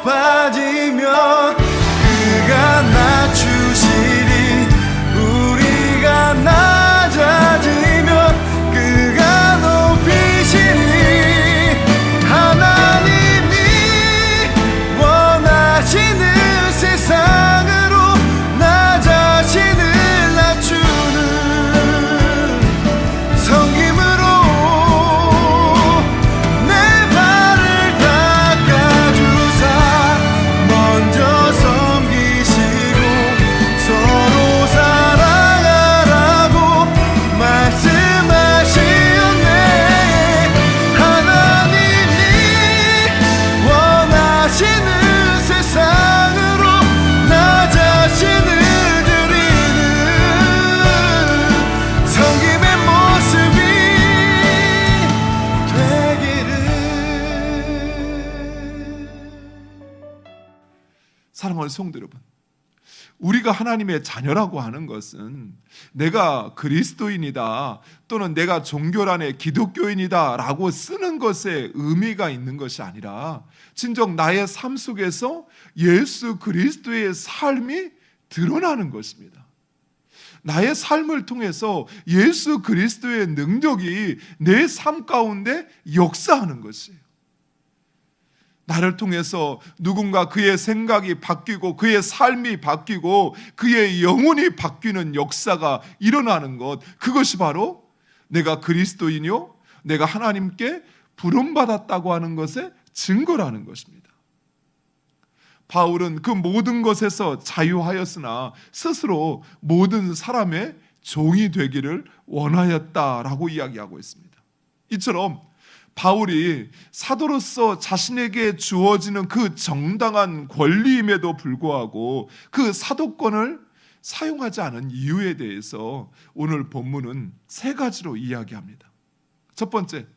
높아지며 그가 낮추시리. 우리가 낮아지며 그가 높이시리. 하나님이 원하시는 세상으로 나 자신을 낮추는 섬김으로 내 발을 닦아주사 먼저 섬기시고 서로 사랑하라고 말씀하시었네. 하나님이 원하시는 세상으로 나 자신을 드리는 섬김의 모습이 되기를. 사랑하는 성도 여러분, 우리가 하나님의 자녀라고 하는 것은 내가 그리스도인이다 또는 내가 종교란에 기독교인이다 라고 쓰는 것에 의미가 있는 것이 아니라 진정 나의 삶 속에서 예수 그리스도의 삶이 드러나는 것입니다. 나의 삶을 통해서 예수 그리스도의 능력이 내 삶 가운데 역사하는 것이에요. 나를 통해서 누군가 그의 생각이 바뀌고 그의 삶이 바뀌고 그의 영혼이 바뀌는 역사가 일어나는 것, 그것이 바로 내가 그리스도인이요 내가 하나님께 부름받았다고 하는 것의 증거라는 것입니다. 바울은 그 모든 것에서 자유하였으나 스스로 모든 사람의 종이 되기를 원하였다라고 이야기하고 있습니다. 이처럼 바울이 사도로서 자신에게 주어지는 그 정당한 권리임에도 불구하고 그 사도권을 사용하지 않은 이유에 대해서 오늘 본문은 세 가지로 이야기합니다. 첫 번째,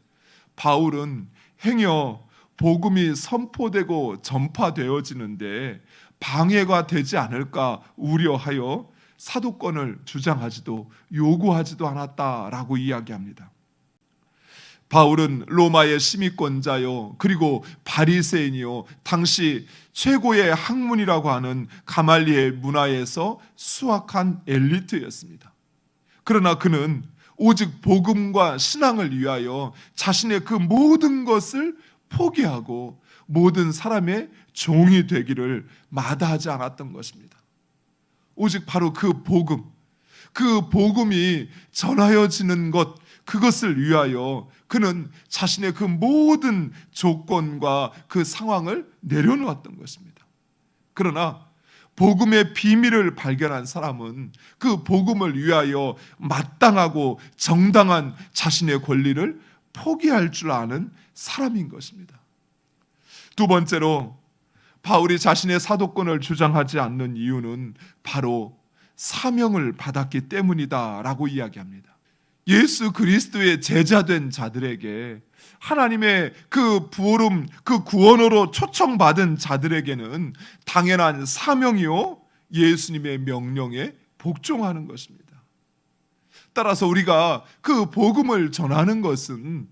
바울은 행여 복음이 선포되고 전파되어지는데 방해가 되지 않을까 우려하여 사도권을 주장하지도 요구하지도 않았다라고 이야기합니다. 바울은 로마의 시민권자요 그리고 바리새인이요 당시 최고의 학문이라고 하는 가말리엘 문화에서 수학한 엘리트였습니다. 그러나 그는 오직 복음과 신앙을 위하여 자신의 그 모든 것을 포기하고 모든 사람의 종이 되기를 마다하지 않았던 것입니다. 오직 바로 그 복음이 전하여지는 것, 그것을 위하여 그는 자신의 그 모든 조건과 그 상황을 내려놓았던 것입니다. 그러나 복음의 비밀을 발견한 사람은 그 복음을 위하여 마땅하고 정당한 자신의 권리를 포기할 줄 아는 사람인 것입니다. 두 번째로 바울이 자신의 사도권을 주장하지 않는 이유는 바로 사명을 받았기 때문이다라고 이야기합니다. 예수 그리스도의 제자된 자들에게 하나님의 그 부름, 그 구원으로 초청받은 자들에게는 당연한 사명이요 예수님의 명령에 복종하는 것입니다. 따라서 우리가 그 복음을 전하는 것은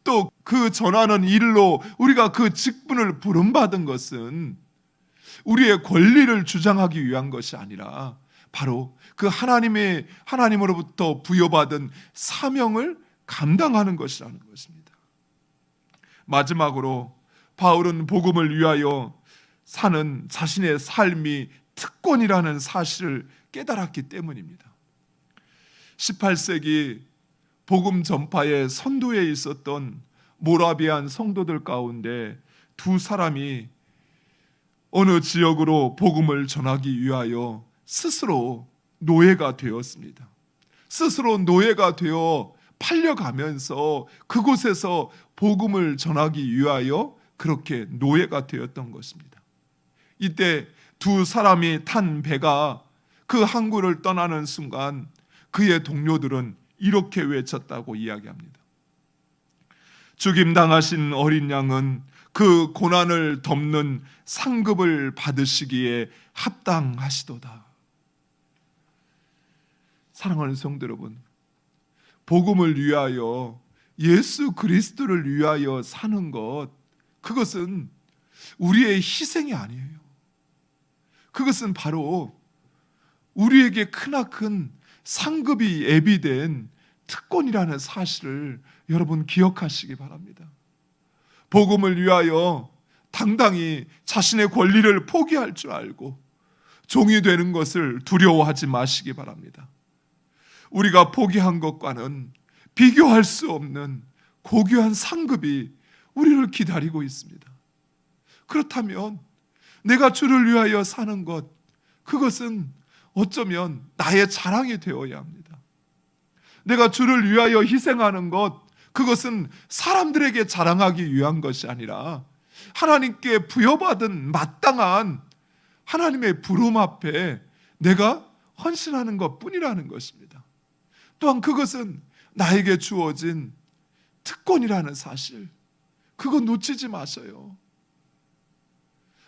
또 그 전하는 일로 우리가 그 직분을 부름받은 것은 우리의 권리를 주장하기 위한 것이 아니라 바로 그 하나님으로부터 부여받은 사명을 감당하는 것이라는 것입니다. 마지막으로 바울은 복음을 위하여 사는 자신의 삶이 특권이라는 사실을 깨달았기 때문입니다. 18세기 복음 전파의 선두에 있었던 모라비안 성도들 가운데 두 사람이 어느 지역으로 복음을 전하기 위하여 스스로 노예가 되었습니다. 스스로 노예가 되어 팔려가면서 그곳에서 복음을 전하기 위하여 그렇게 노예가 되었던 것입니다. 이때 두 사람이 탄 배가 그 항구를 떠나는 순간 그의 동료들은 이렇게 외쳤다고 이야기합니다. 죽임당하신 어린 양은 그 고난을 덮는 상급을 받으시기에 합당하시도다. 사랑하는 성도 여러분, 복음을 위하여 예수 그리스도를 위하여 사는 것, 그것은 우리의 희생이 아니에요. 그것은 바로 우리에게 크나큰 상급이 예비된 특권이라는 사실을 여러분 기억하시기 바랍니다. 복음을 위하여 당당히 자신의 권리를 포기할 줄 알고 종이 되는 것을 두려워하지 마시기 바랍니다. 우리가 포기한 것과는 비교할 수 없는 고귀한 상급이 우리를 기다리고 있습니다. 그렇다면 내가 주를 위하여 사는 것, 그것은 어쩌면 나의 자랑이 되어야 합니다. 내가 주를 위하여 희생하는 것, 그것은 사람들에게 자랑하기 위한 것이 아니라 하나님께 부여받은 마땅한 하나님의 부름 앞에 내가 헌신하는 것뿐이라는 것입니다. 또한 그것은 나에게 주어진 특권이라는 사실, 그거 놓치지 마셔요.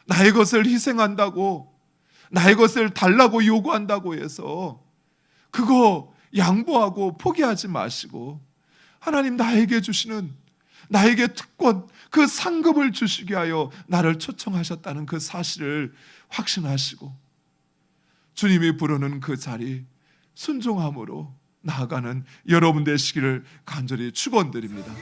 나의 것을 희생한다고, 나의 것을 달라고 요구한다고 해서 그거 양보하고 포기하지 마시고 하나님 나에게 주시는 나에게 특권, 그 상급을 주시게 하여 나를 초청하셨다는 그 사실을 확신하시고 주님이 부르는 그 자리 순종함으로 나아가는 여러분 되시기를 간절히 축원드립니다.